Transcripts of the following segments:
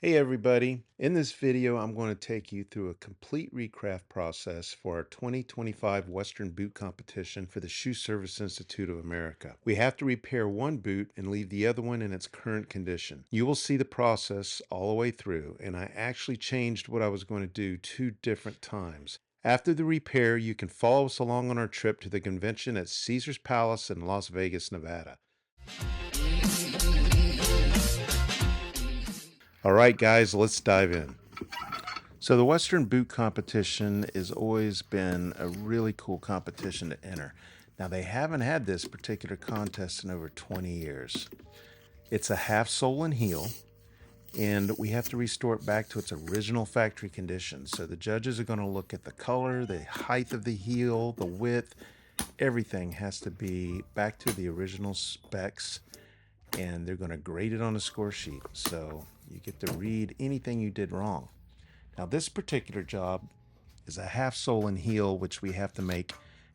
Hey everybody, in this video I'm going to take you through a complete recraft process for our 2025 Western Boot Competition for the Shoe Service Institute of America. We have to repair one boot and leave the other one in its current condition. You will see the process all the way through, and I actually changed what I was going to do 2 different times. After the repair, you can follow us along on our trip to the convention at Caesars Palace in Las Vegas, Nevada. All right, guys, let's dive in. So the Western Boot Competition has always been a really cool competition to enter. Now, they haven't had this particular contest in over 20 years. It's a half sole and heel, and we have to restore it back to its original factory condition. So the judges are going to look at the color, the height of the heel, the width, everything has to be back to the original specs, and they're going to grade it on a score sheet. So you get to read anything you did wrong. Now, this particular job is a half sole and heel, which we have to make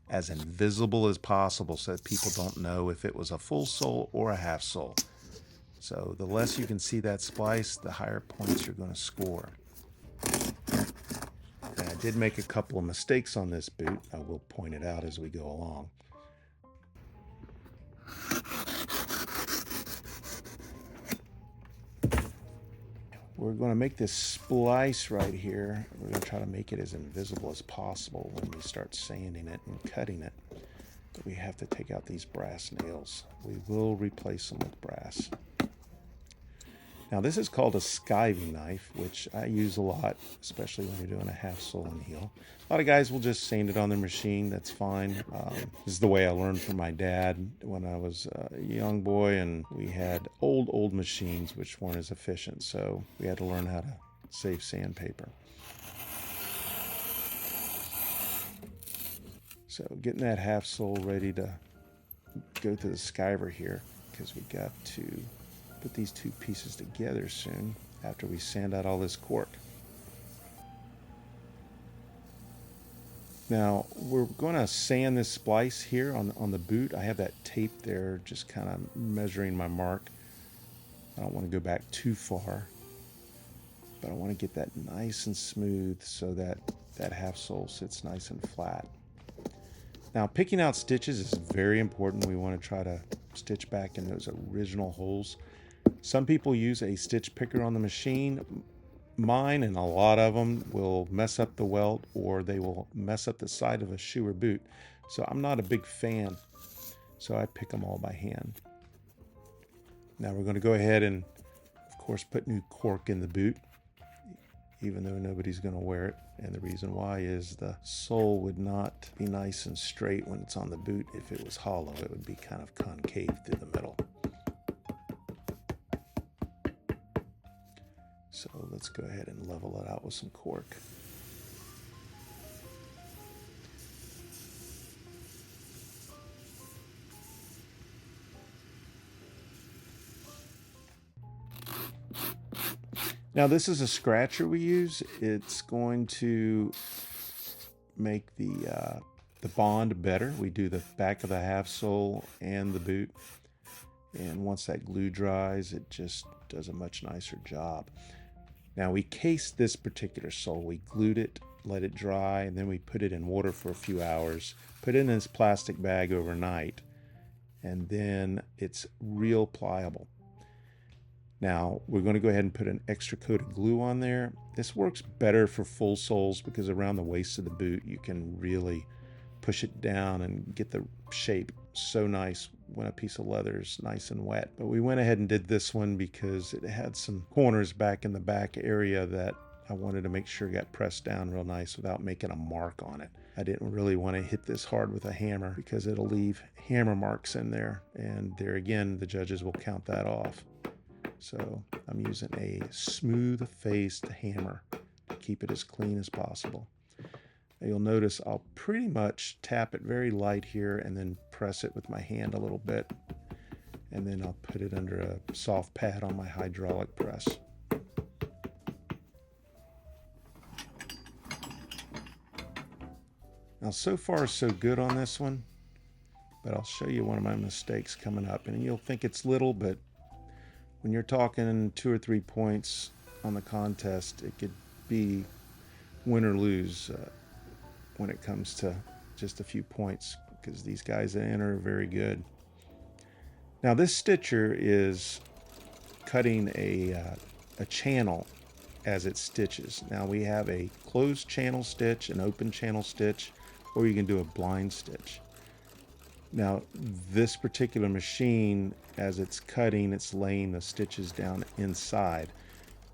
as invisible as possible so that people don't know if it was a full sole or a half sole. So the less you can see that splice, the higher points you're going to score. And I did make a couple of mistakes on this boot. I will point it out as we go along. We're going to make this splice right here. We're going to try to make it as invisible as possible when we start sanding it and cutting it. But we have to take out these brass nails. We will replace them with brass. Now this is called a skiving knife, which I use a lot, especially when you're doing a half sole and heel. A lot of guys will just sand it on their machine. That's fine. This is the way I learned from my dad when I was a young boy, and we had old machines which weren't as efficient, so we had to learn how to save sandpaper. So getting that half sole ready to go to the skiver here, because we got to put these two pieces together soon after we sand out all this cork. Now we're going to sand this splice here on the boot. I have that tape there just kind of measuring my mark. I don't want to go back too far, but I want to get that nice and smooth so that that half sole sits nice and flat. Now picking out stitches is very important. We want to try to stitch back in those original holes. Some people use a stitch picker on the machine. Mine and a lot of them will mess up the welt, or they will mess up the side of a shoe or boot. So I'm not a big fan. So I pick them all by hand. Now we're going to go ahead and, of course, put new cork in the boot, even though nobody's going to wear it. And the reason why is the sole would not be nice and straight when it's on the boot. If it was hollow, it would be kind of concave through the middle. So let's go ahead and level it out with some cork. Now this is a scratcher we use. It's going to make the bond better. We do the back of the half sole and the boot. And once that glue dries, it just does a much nicer job. Now we cased this particular sole. We glued it, let it dry, and then we put it in water for a few hours, put it in this plastic bag overnight, and then it's real pliable. Now we're going to go ahead and put an extra coat of glue on there. This works better for full soles because around the waist of the boot you can really push it down and get the shape so nice when a piece of leather is nice and wet. But we went ahead and did this one because it had some corners back in the back area that I wanted to make sure got pressed down real nice without making a mark on it. I didn't really want to hit this hard with a hammer because it'll leave hammer marks in there, and there again the judges will count that off. So I'm using a smooth faced hammer to keep it as clean as possible. You'll notice I'll pretty much tap it very light here and then press it with my hand a little bit. And then I'll put it under a soft pad on my hydraulic press. Now so far so good on this one, but I'll show you one of my mistakes coming up. And you'll think it's little, but when you're talking 2 or 3 points on the contest, it could be win or lose when it comes to just a few points, because these guys that enter are very good. Now this stitcher is cutting a channel as it stitches. Now we have a closed channel stitch, an open channel stitch, or you can do a blind stitch. Now this particular machine, as it's cutting, it's laying the stitches down inside,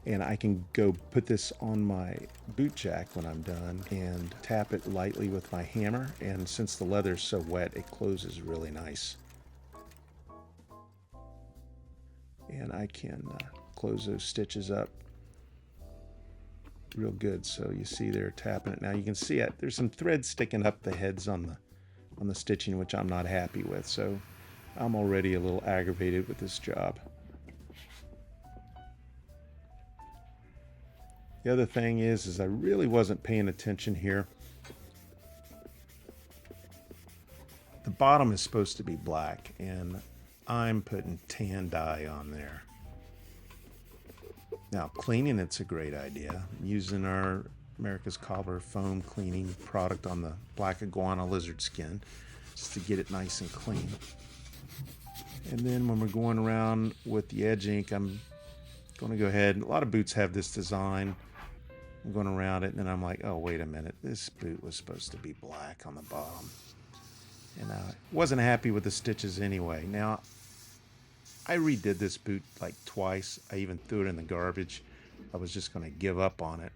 and I can go put this on my boot jack when I'm done and tap it lightly with my hammer, and since the leather is so wet, it closes really nice. And I can close those stitches up real good. So you see they're tapping it. Now you can see it. There's some thread sticking up the heads on the stitching, which I'm not happy with. So I'm already a little aggravated with this job. The other thing is I really wasn't paying attention here. The bottom is supposed to be black, and I'm putting tan dye on there. Now cleaning, it's a great idea. I'm using our America's Cobbler foam cleaning product on the black iguana lizard skin just to get it nice and clean. And then when we're going around with the edge ink, I'm going to go ahead, a lot of boots have this design. I'm going around it, and then I'm like, oh, wait a minute, this boot was supposed to be black on the bottom. And I wasn't happy with the stitches anyway. Now, I redid this boot like twice. I even threw it in the garbage. I was just going to give up on it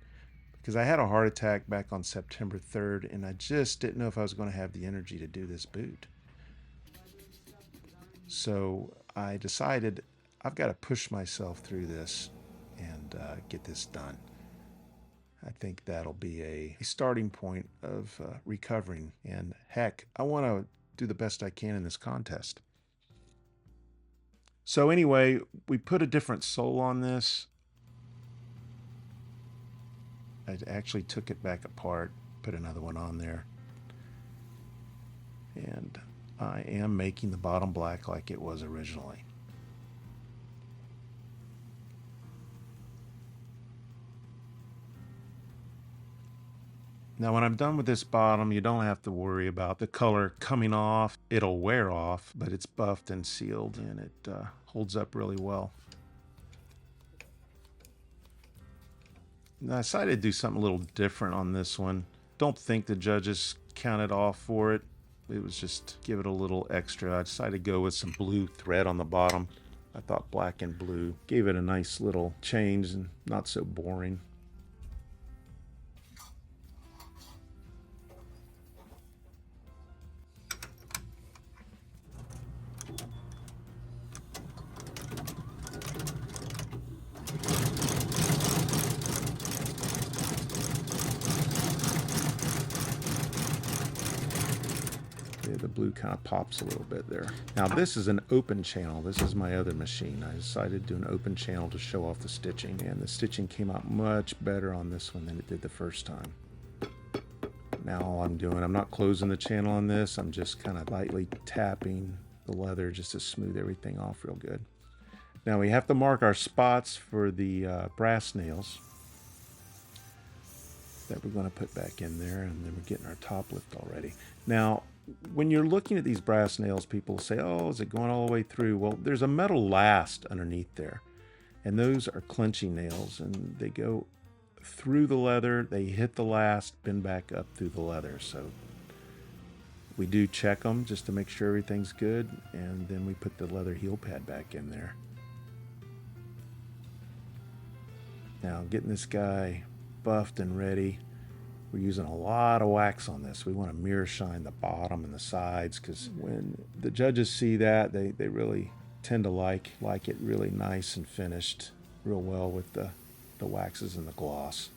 because I had a heart attack back on September 3rd, and I just didn't know if I was going to have the energy to do this boot. So I decided I've got to push myself through this and get this done. I think that'll be a starting point of recovering. And heck, I want to do the best I can in this contest. So anyway, we put a different sole on this. I actually took it back apart, put another one on there. And I am making the bottom black like it was originally. Now when I'm done with this bottom, you don't have to worry about the color coming off. It'll wear off, but it's buffed and sealed, and it holds up really well. Now I decided to do something a little different on this one. Don't think the judges counted off for it. It was just give it a little extra. I decided to go with some blue thread on the bottom. I thought black and blue gave it a nice little change and not so boring. The blue kind of pops a little bit there. Now this is an open channel. This is my other machine. I decided to do an open channel to show off the stitching, and the stitching came out much better on this one than it did the first time. Now all I'm doing, I'm not closing the channel on this. I'm just kind of lightly tapping the leather just to smooth everything off real good. Now we have to mark our spots for the brass nails that we're going to put back in there, and then we're getting our top lift already. Now when you're looking at these brass nails, people say, oh, is it going all the way through? Well, there's a metal last underneath there, and those are clenching nails, and they go through the leather, they hit the last, bend back up through the leather. So we do check them just to make sure everything's good, and then we put the leather heel pad back in there. Now getting this guy buffed and ready. We're using a lot of wax on this. We want to mirror shine the bottom and the sides, because when the judges see that, they really tend to like it really nice and finished real well with the waxes and the gloss.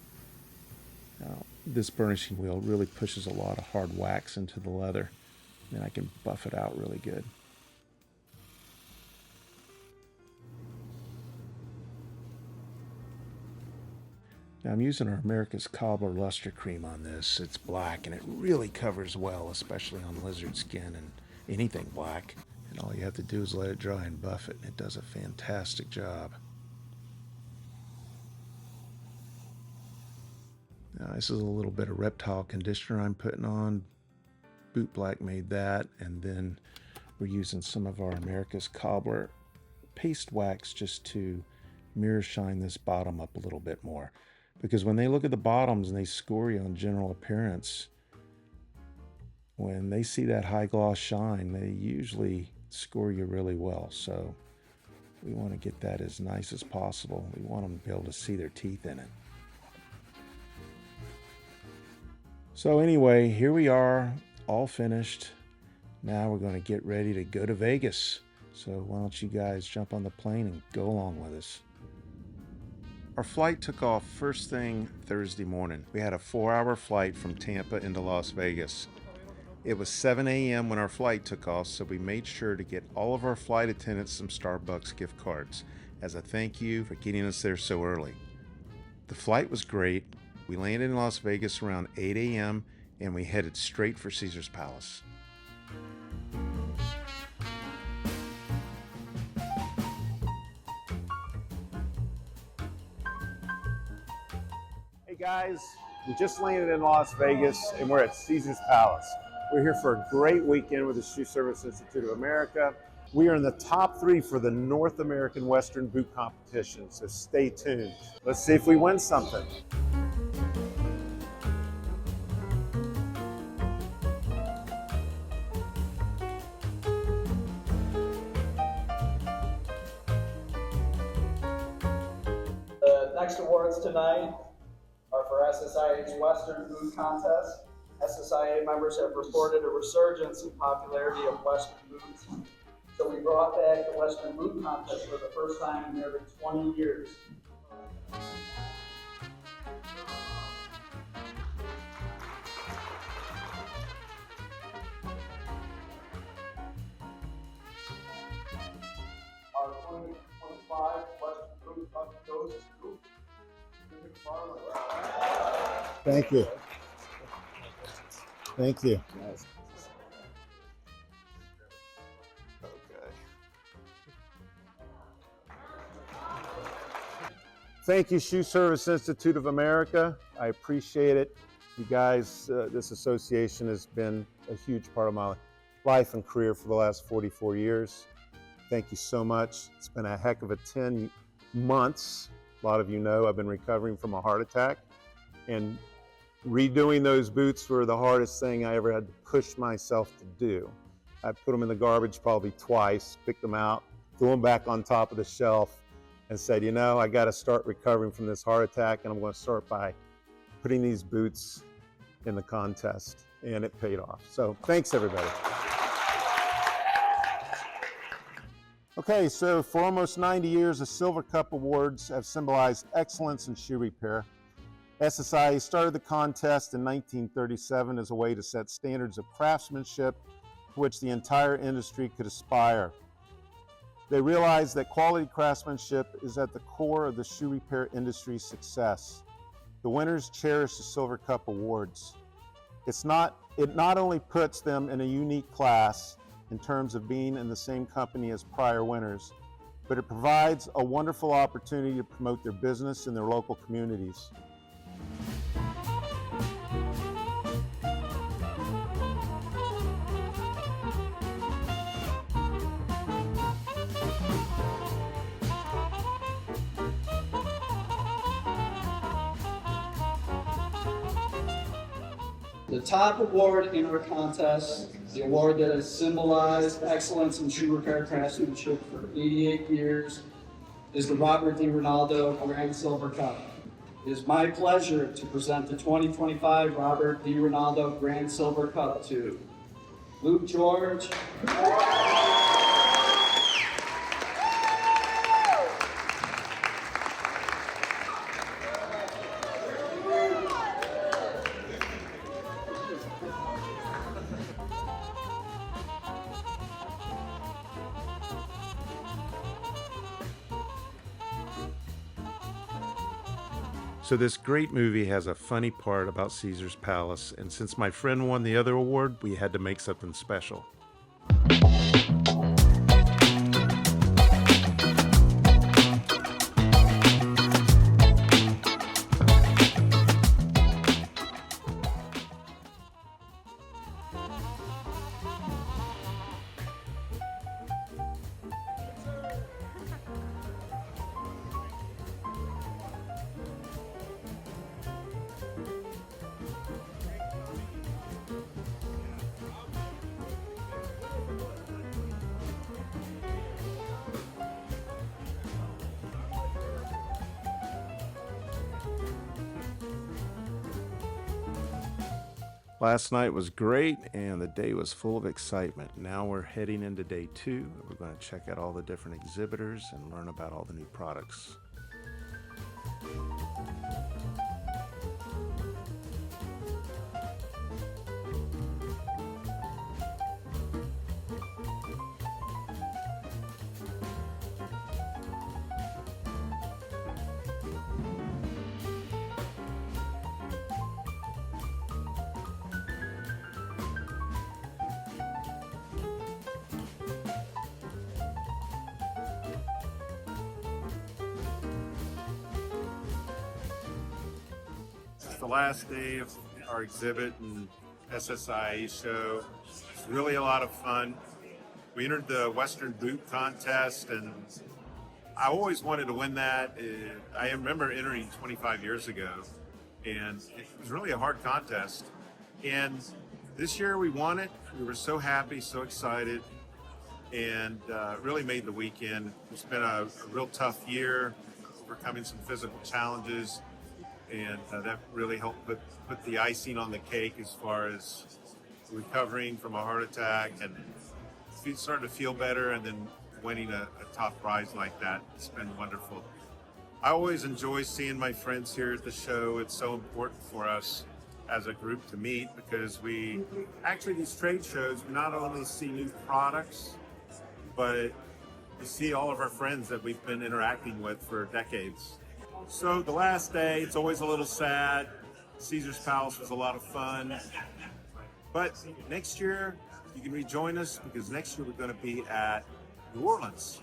Now, this burnishing wheel really pushes a lot of hard wax into the leather, and I can buff it out really good. Now I'm using our America's Cobbler Luster Cream on this. It's black, and it really covers well, especially on lizard skin and anything black. And all you have to do is let it dry and buff it, and it does a fantastic job. Now, this is a little bit of reptile conditioner I'm putting on. Boot Black made that, and then we're using some of our America's Cobbler paste wax just to mirror shine this bottom up a little bit more. Because when they look at the bottoms and they score you on general appearance, when they see that high gloss shine, they usually score you really well. So we want to get that as nice as possible. We want them to be able to see their teeth in it. So anyway, here we are, all finished. Now we're going to get ready to go to Vegas. So why don't you guys jump on the plane and go along with us. Our flight took off first thing Thursday morning. We had a 4-hour flight from Tampa into Las Vegas. It was 7 a.m. when our flight took off, so we made sure to get all of our flight attendants some Starbucks gift cards as a thank you for getting us there so early. The flight was great. We landed in Las Vegas around 8 a.m. and we headed straight for Caesar's Palace. Hey guys, we just landed in Las Vegas and we're at Caesar's Palace. We're here for a great weekend with the Shoe Service Institute of America. We are in the top 3 for the North American Western Boot Competition, so stay tuned. Let's see if we win something. The next awards tonight are for SSIA's Western Boot Contest. SSIA members have reported a resurgence in popularity of Western boots. So we brought back the Western Boot Contest for the first time in nearly 20 years. Our 2025 Western Boot Cup goes to Thank you. Thank you. Thank you, Shoe Service Institute of America. I appreciate it. You guys, this association has been a huge part of my life and career for the last 44 years. Thank you so much. It's been a heck of a 10 months. A lot of you know I've been recovering from a heart attack, and redoing those boots were the hardest thing I ever had to push myself to do. I put them in the garbage probably twice, picked them out, threw them back on top of the shelf, and said, you know, I got to start recovering from this heart attack, and I'm going to start by putting these boots in the contest, and it paid off. So thanks, everybody. Okay, so for almost 90 years, the Silver Cup Awards have symbolized excellence in shoe repair. SSIA started the contest in 1937 as a way to set standards of craftsmanship to which the entire industry could aspire. They realized that quality craftsmanship is at the core of the shoe repair industry's success. The winners cherish the Silver Cup Awards. It not only puts them in a unique class in terms of being in the same company as prior winners, but it provides a wonderful opportunity to promote their business in their local communities. The top award in our contest, the award that has symbolized excellence in shoe repair craftsmanship for 88 years, is the Robert DiRinaldo Grand Silver Cup. It is my pleasure to present the 2025 Robert DiRinaldo Grand Silver Cup to Luke George, So this great movie has a funny part about Caesar's Palace, and since my friend won the other award, we had to make something special. Last night was great and the day was full of excitement. Now we're heading into day 2. We're going to check out all the different exhibitors and learn about all the new products. It's the last day of our exhibit and SSIA show. It's really a lot of fun. We entered the Western Boot Contest, and I always wanted to win that. I remember entering 25 years ago, and it was really a hard contest. And this year we won it. We were so happy, so excited, and really made the weekend. It's been a real tough year, overcoming some physical challenges. And that really helped put the icing on the cake as far as recovering from a heart attack and starting to feel better, and then winning a top prize like that. It's been wonderful. I always enjoy seeing my friends here at the show. It's so important for us as a group to meet, because these trade shows, we not only see new products, but we see all of our friends that we've been interacting with for decades. So the last day, it's always a little sad. Caesar's Palace was a lot of fun. But next year, you can rejoin us, because next year we're going to be at New Orleans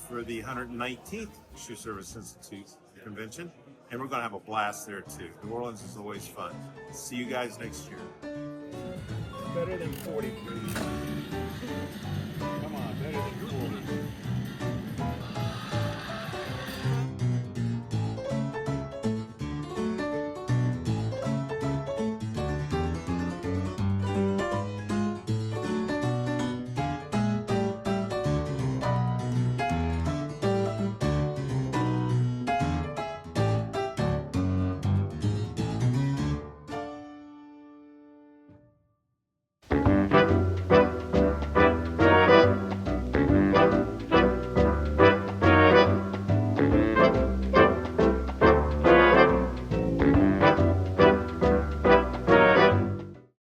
for the 119th Shoe Service Institute convention. And we're going to have a blast there too. New Orleans is always fun. See you guys next year. Better than 43. Come on, better than 40.